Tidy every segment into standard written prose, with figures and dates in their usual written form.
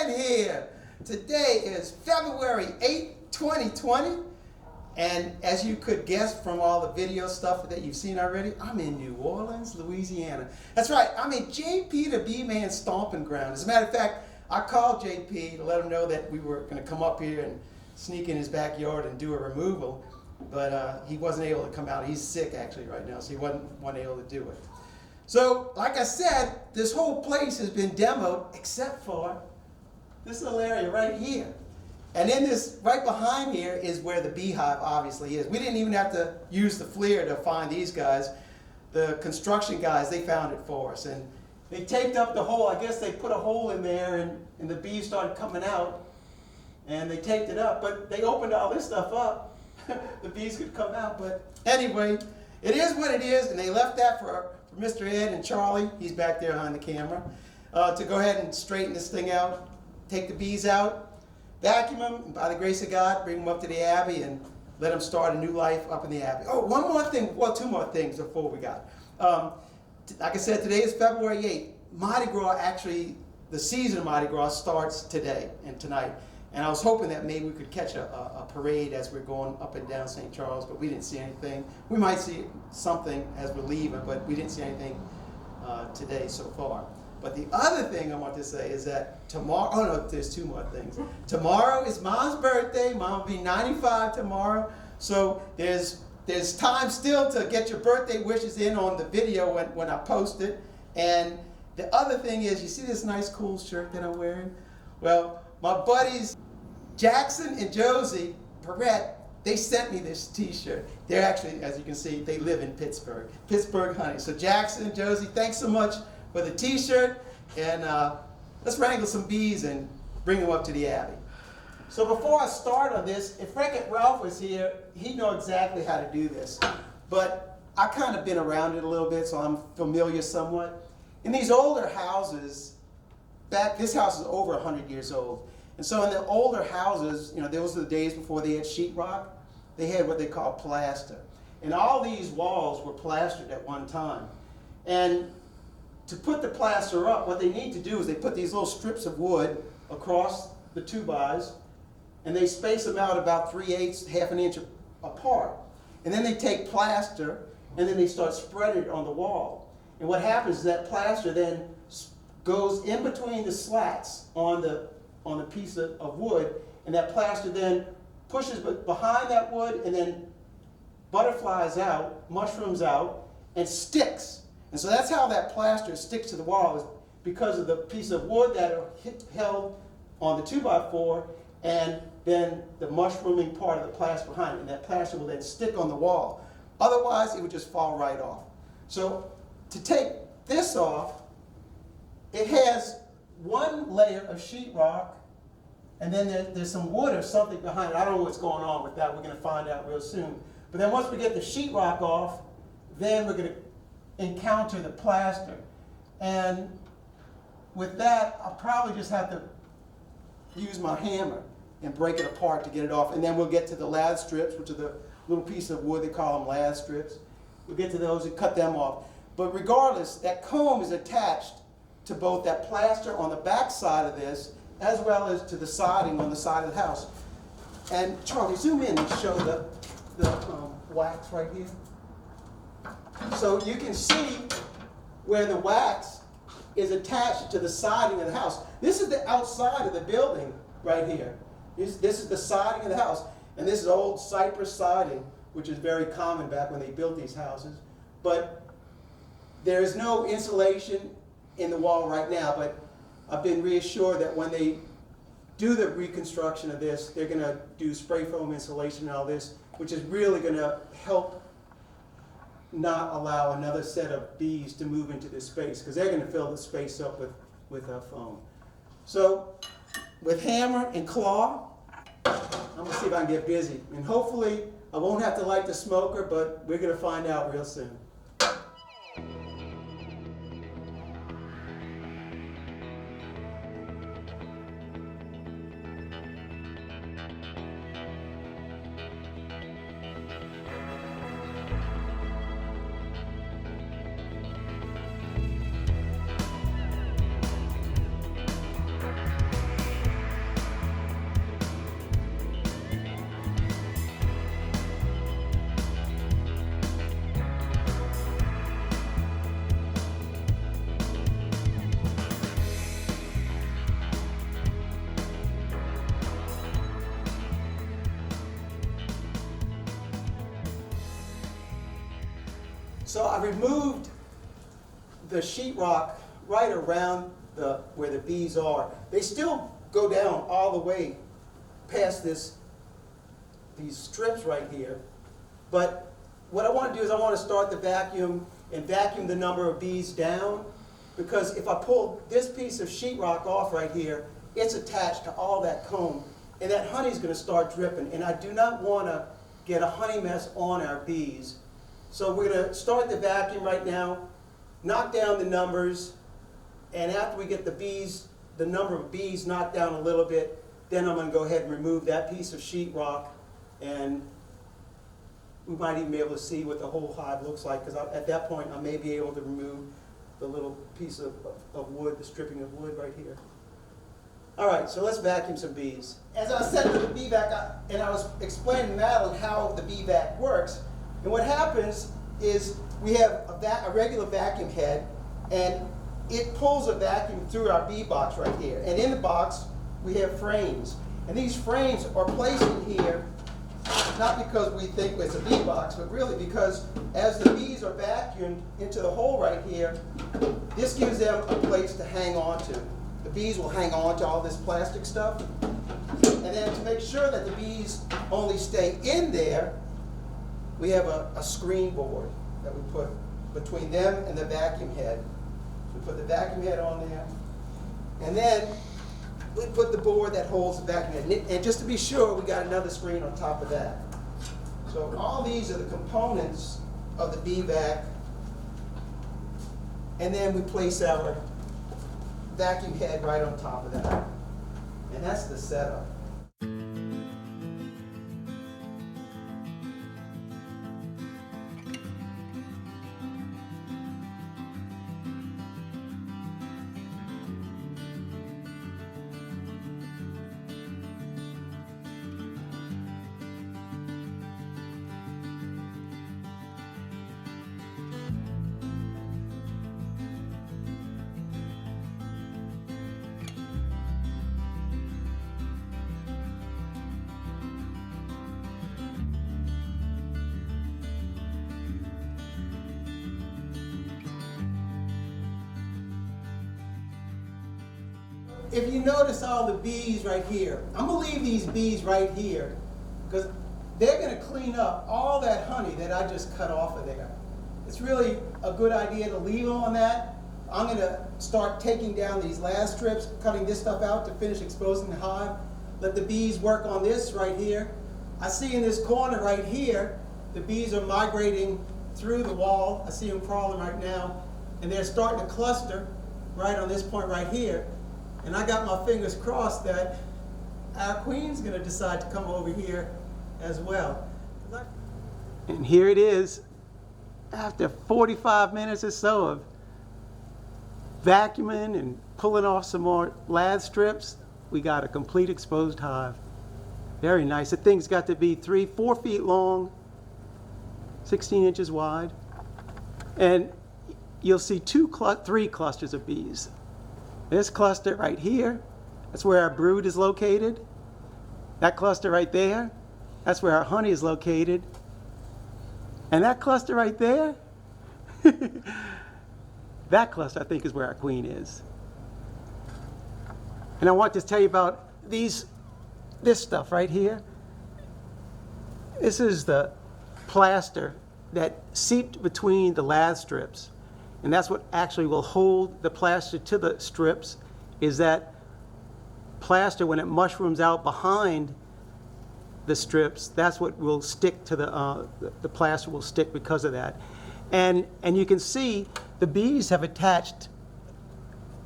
Ed here. Today is February 8, 2020. And as you could guess from all the video stuff that you've seen already, I'm in New Orleans, Louisiana. That's right, I'm in JP the B-Man's stomping ground. As a matter of fact, I called JP to let him know that we were going to come up here and sneak in his backyard and do a removal. But he wasn't able to come out. He's sick actually right now, so he wasn't able to do it. So, like I said, this whole place has been demoed except for this little area right here. And in this, right behind here is where the beehive obviously is. We didn't even have to use the FLIR to find these guys. The construction guys, they found it for us. And they taped up the hole. I guess they put a hole in there and the bees started coming out. And they taped it up. But they opened all this stuff up. The bees could come out. But anyway, it is what it is. And they left that for Mr. Ed and Charlie, he's back there behind the camera, to go ahead and straighten this thing out, take the bees out, vacuum them, and by the grace of God, bring them up to the Abbey and let them start a new life up in the Abbey. Oh, one more thing, well, two more things before we got. Like I said, today is February 8th. Mardi Gras, actually, the season of Mardi Gras starts today and tonight. And I was hoping that maybe we could catch a parade as we're going up and down St. Charles, but we didn't see anything. We might see something as we're leaving, but we didn't see anything today so far. But the other thing I want to say is that tomorrow, oh no, there's two more things. Tomorrow is Mom's birthday. Mom will be 95 tomorrow. So there's time still to get your birthday wishes in on the video when I post it. And the other thing is, you see this nice cool shirt that I'm wearing? Well, my buddies Jackson and Josie Perrette, they sent me this t-shirt. They're actually, as you can see, they live in Pittsburgh, honey. So Jackson and Josie, thanks so much for the t-shirt. And let's wrangle some bees and bring them up to the Abbey. So before I start on this, if Wreck-It Ralph was here, he'd know exactly how to do this. But I kind of been around it a little bit, so I'm familiar somewhat. In these older houses, this house is over 100 years old. And so in the older houses, you know, those are the days before they had sheetrock. They had what they call plaster. And all these walls were plastered at one time. And to put the plaster up, what they need to do is they put these little strips of wood across the 2x, and they space them out about 3/8, half an inch apart. And then they take plaster, and then they start spreading it on the wall. And what happens is that plaster then goes in between the slats on the piece of wood, and that plaster then pushes behind that wood and then butterflies out, mushrooms out, and sticks. And so that's how that plaster sticks to the wall, is because of the piece of wood that are held on the 2x4, and then the mushrooming part of the plaster behind it, and that plaster will then stick on the wall. Otherwise, it would just fall right off. So to take this off, it has one layer of sheetrock, and then there's some wood or something behind it. I don't know what's going on with that. We're going to find out real soon. But then once we get the sheetrock off, then we're going to encounter the plaster. And with that, I'll probably just have to use my hammer and break it apart to get it off. And then we'll get to the lath strips, which are the little piece of wood, they call them lath strips. We'll get to those and cut them off. But regardless, that comb is attached to both that plaster on the back side of this, as well as to the siding on the side of the house. And Charlie, zoom in and show the wax right here. So you can see where the wax is attached to the siding of the house. This is the outside of the building right here. This is the siding of the house. And this is old cypress siding, which is very common back when they built these houses. But there is no insulation in the wall right now, but I've been reassured that when they do the reconstruction of this, they're going to do spray foam insulation and all this, which is really going to help not allow another set of bees to move into this space, because they're going to fill the space up with foam. So with hammer and claw, I'm going to see if I can get busy. And hopefully I won't have to light the smoker, but we're going to find out real soon. So I removed the sheetrock right around where the bees are. They still go down all the way past these strips right here. But what I want to do is I want to start the vacuum and vacuum the number of bees down, because if I pull this piece of sheetrock off right here, it's attached to all that comb, and that honey's going to start dripping, and I do not want to get a honey mess on our bees. So we're going to start the vacuum right now, knock down the numbers, and after we get the number of bees knocked down a little bit, then I'm going to go ahead and remove that piece of sheetrock, and we might even be able to see what the whole hive looks like, because at that point I may be able to remove the little piece of wood, the stripping of wood right here. All right, so let's vacuum some bees. As I said with the bee vac, and I was explaining to Madeline how the bee vac works, and what happens is we have a regular vacuum head, and it pulls a vacuum through our bee box right here. And in the box, we have frames. And these frames are placed in here, not because we think it's a bee box, but really because as the bees are vacuumed into the hole right here, this gives them a place to hang on to. The bees will hang on to all this plastic stuff. And then to make sure that the bees only stay in there, we have a screen board that we put between them and the vacuum head. We put the vacuum head on there, and then we put the board that holds the vacuum head. And just to be sure, we got another screen on top of that. So all these are the components of the bee vac, and then we place our vacuum head right on top of that. And that's the setup. If you notice all the bees right here, I'm going to leave these bees right here because they're going to clean up all that honey that I just cut off of there. It's really a good idea to leave them on that. I'm going to start taking down these last strips, cutting this stuff out to finish exposing the hive. Let the bees work on this right here. I see in this corner right here, the bees are migrating through the wall. I see them crawling right now, and they're starting to cluster right on this point right here. And I got my fingers crossed that our queen's going to decide to come over here as well. And here it is, after 45 minutes or so of vacuuming and pulling off some more lath strips, we got a complete exposed hive. Very nice. The thing's got to be 3-4 feet long, 16 inches wide. And you'll see 3 clusters of bees. This cluster right here, that's where our brood is located. That cluster right there, that's where our honey is located. And that cluster right there, that cluster I think is where our queen is. And I want to tell you about this stuff right here. This is the plaster that seeped between the lath strips. And that's what actually will hold the plaster to the strips, is that plaster, when it mushrooms out behind the strips, that's what will stick to the plaster will stick because of that. And you can see the bees have attached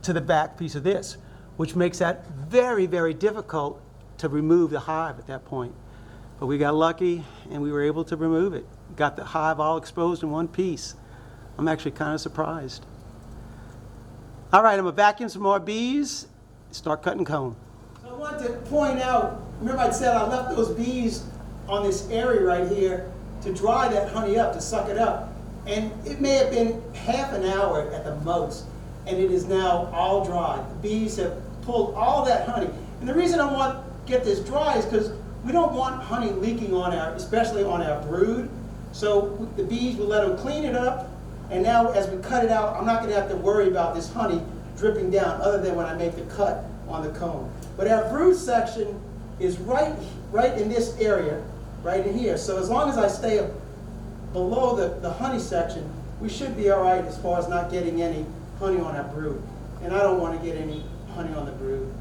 to the back piece of this, which makes that very, very difficult to remove the hive at that point. But we got lucky and we were able to remove it. Got the hive all exposed in one piece. I'm actually kind of surprised. All right, I'm going to vacuum some more bees, start cutting comb. So I want to point out, remember I said I left those bees on this area right here to dry that honey up, to suck it up. And it may have been half an hour at the most, and it is now all dry. The bees have pulled all that honey. And the reason I want to get this dry is because we don't want honey leaking on especially on our brood. So the bees will let them clean it up, And now as we cut it out, I'm not going to have to worry about this honey dripping down other than when I make the cut on the comb. But our brood section is right in this area, right in here. So as long as I stay below the honey section, we should be all right as far as not getting any honey on our brood. And I don't want to get any honey on the brood.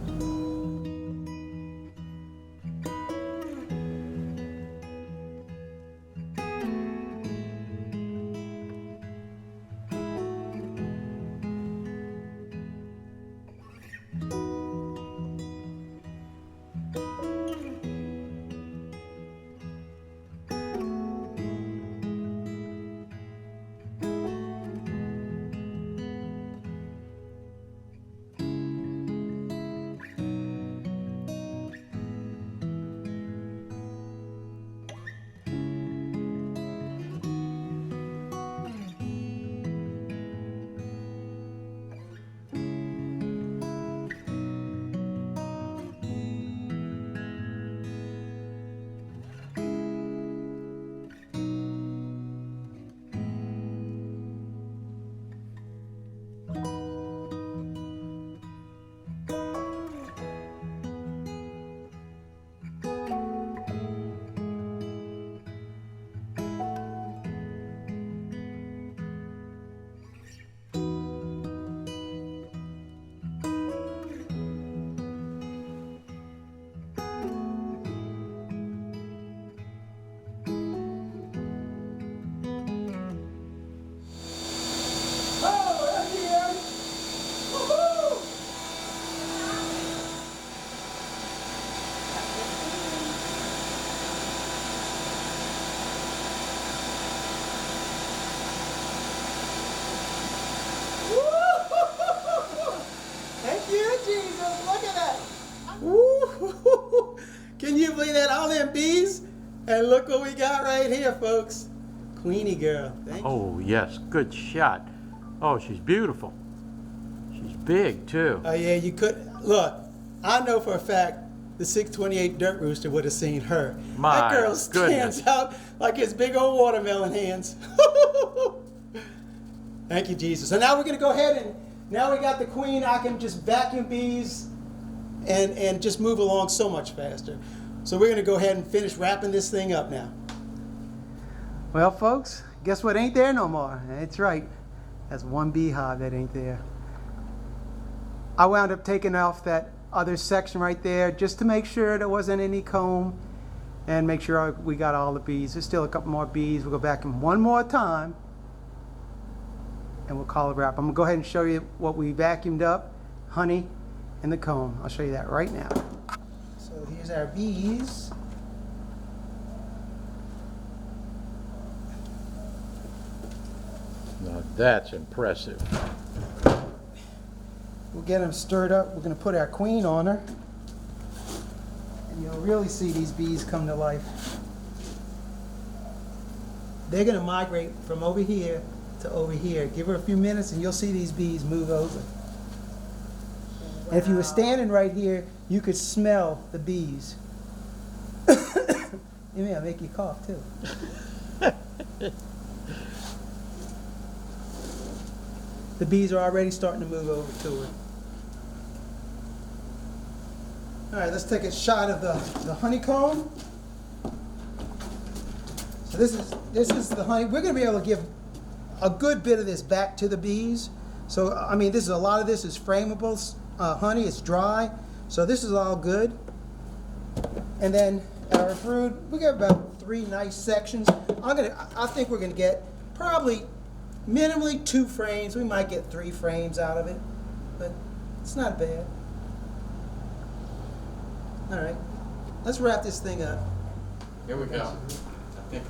Can you believe that? All them bees? And look what we got right here, folks. Queenie girl. Thank you. Oh, yes. Good shot. Oh, she's beautiful. She's big, too. Oh, yeah, you could. Look, I know for a fact the 628 Dirt Rooster would have seen her. My that girl stands goodness. out like his big old watermelon hands. Thank you, Jesus. So now we're going to go ahead and, now we got the queen, I can just vacuum bees and just move along so much faster. So we're going to go ahead and finish wrapping this thing up now. Well, folks, guess what ain't there no more? That's right. That's one beehive that ain't there. I wound up taking off that other section right there just to make sure there wasn't any comb and make sure we got all the bees. There's still a couple more bees. We'll go back in one more time and we'll call it a wrap. I'm going to go ahead and show you what we vacuumed up, honey and the comb. I'll show you that right now. So here's our bees. Now that's impressive. We'll get them stirred up. We're going to put our queen on her. And you'll really see these bees come to life. They're going to migrate from over here to over here. Give her a few minutes and you'll see these bees move over. And if you were standing right here, you could smell the bees. It may make you cough too. The bees are already starting to move over to her. All right, let's take a shot of the honeycomb. So this is the honey. We're going to be able to give a good bit of this back to the bees. So I mean, a lot of this is frameable honey. It's dry, so this is all good. And then our brood, we got about 3 nice sections. I think we're going to get probably minimally 2 frames. We might get 3 frames out of it, but it's not bad. All right, let's wrap this thing up. Here we go. I think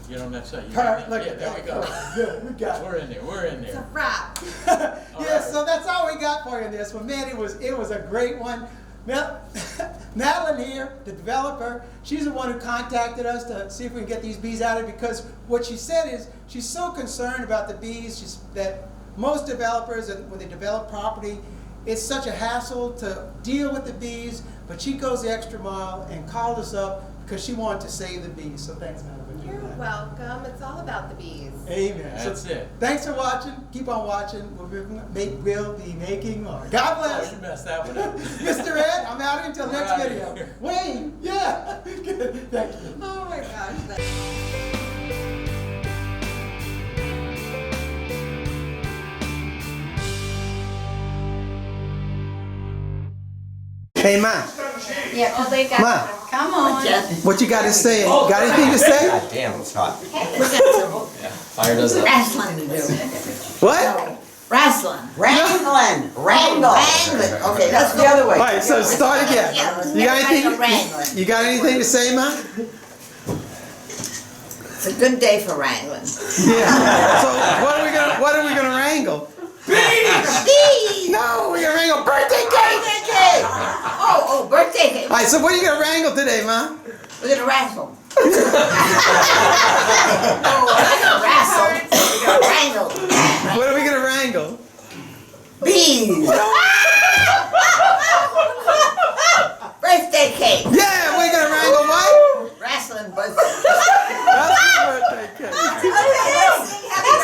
get on that side. Look at there we go. Good, we got it. We're in there. We're in It's there. a wrap. Yeah, right. so that's all we got for you in this one. Man, it was a great one. Now, Madeline here, the developer, she's the one who contacted us to see if we can get these bees out of it, because what she said is she's so concerned about the bees that most developers, when they develop property, it's such a hassle to deal with the bees, but she goes the extra mile and called us up because she wanted to save the bees. So thanks, Madeline. You're welcome. It's all about the bees. Amen. That's it. Thanks for watching. Keep on watching. We'll be making more. God bless. Oh, you messed that one up. Mr. Ed, I'm out until next Right. video. Wayne, yeah. Good. Thank you. Oh my gosh. Hey, Ma. Yeah, oh, they got. Ma. Come on. What you got to say? Got anything to say? God damn, it's hot. We got Fire does some that. wrestling to do. What? Wrestling. Wrangling. Wrangle. Wrangling. Okay, that's the other way. All right, so start again. You got Everybody go anything? wrangling. You got anything to say, Ma? It's a good day for wrangling. Yeah. So what are we gonna wrangle? Bees! No, we're gonna wrangle birthday cake. Birthday cake! Oh, birthday cake. All right, so what are you gonna wrangle today, Ma? We're gonna wrestle. Oh, we're gonna wrestle. We're gonna wrangle. What are we gonna wrangle? Bees! Birthday cake. Yeah, we're gonna wrangle what? Wrestling birthday. That's the birthday cake. Happy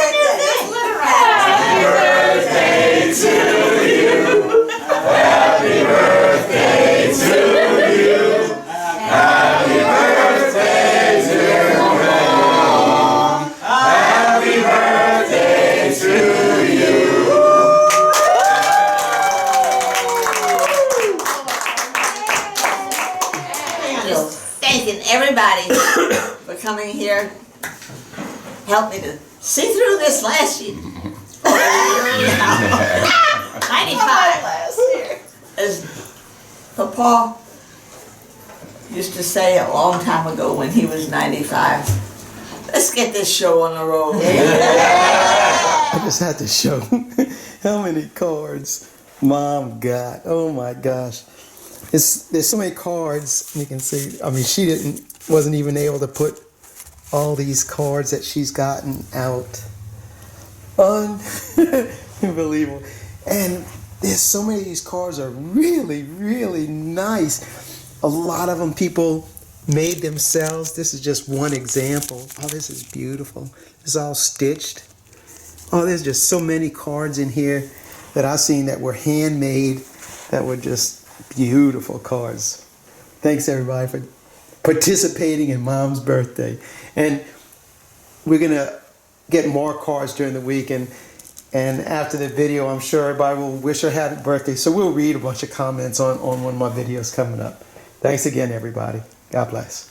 Thanking everybody for coming here. Helped me to see through this last year. 95. As Papa used to say a long time ago when he was 95, let's get this show on the road. I just had to show how many cards Mom got. Oh my gosh. There's so many cards. You can see, I mean, she wasn't even able to put all these cards that she's gotten out. Unbelievable. And there's so many of these cards are really, really nice. A lot of them people made themselves. This is just one example. Oh, this is beautiful. It's all stitched. Oh, there's just so many cards in here that I've seen that were handmade, that were just beautiful cards. Thanks everybody for participating in Mom's birthday. And we're gonna get more cards during the week, and after the video I'm sure everybody will wish her happy birthday. So we'll read a bunch of comments on one of my videos coming up. Thanks again everybody. God bless.